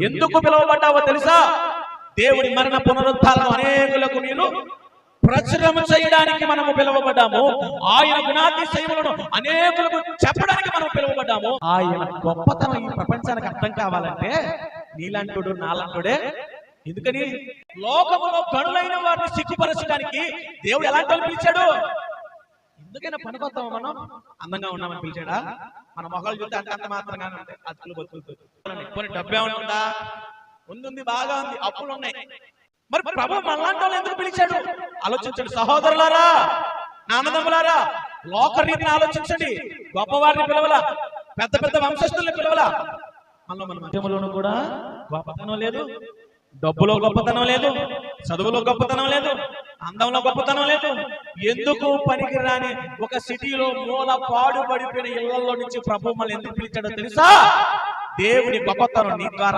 ఎందుకు పిలువబడ్డావో తెలుసా? దేవుడి మరణ పునరుద్ధానం అనేకులకు నేను ప్రచురము చేయడానికి మనము పిలువబడ్డాము. ఆయన గుణాతిశయములను అనేకులకు చెప్పడానికి మనం పిలువబడ్డాము. ఆయన గొప్పతనం ఈ ప్రపంచానికి అర్థం కావాలంటే నీలాంటుడు నాలంటుడే. ఎందుకని? లోకములో గనులైన వారిని సిగ్గుపరచడానికి దేవుడు ఎలాంటి వాళ్ళు పిలిచాడు? ఎందుకైనా పనికొద్దాం, మనం అందంగా ఉన్నామని పిలిచాడా? మన మొక్కలు చూస్తే అంత మాత్రంగానే ఉంటాయి, అతులు బతుకులు. కొన్ని డబ్బు ఏమైనా ఉందా? ఉంది, బాగా ఉంది, అప్పులు ఉన్నాయి. మరి ప్రభు మనలాంటి వాళ్ళు ఎందుకు పిలిచాడు? ఆలోచించండి సహోదరులారా, నాన్నదమ్ములారా, లోక రీతిని ఆలోచించండి. గొప్పవారిని పిలవలా, పెద్ద పెద్ద వంశస్థుల్ని పిలవలా. మనలో మన మధ్యములోనూ కూడా గొప్పతనం లేదు, డబ్బులో గొప్పతనం లేదు, చదువులో గొప్పతనం లేదు, అందంలో గొప్పతనం లేదు. ఎందుకు పనికిరాని ఒక సిటీలో మూల పాడుపడిపోయిన ఇళ్లలో నుంచి ప్రభు మనల్ని ఎందుకు పిలిచాడో తెలుసా? దేవుని గొప్పతనం నీ ద్వారా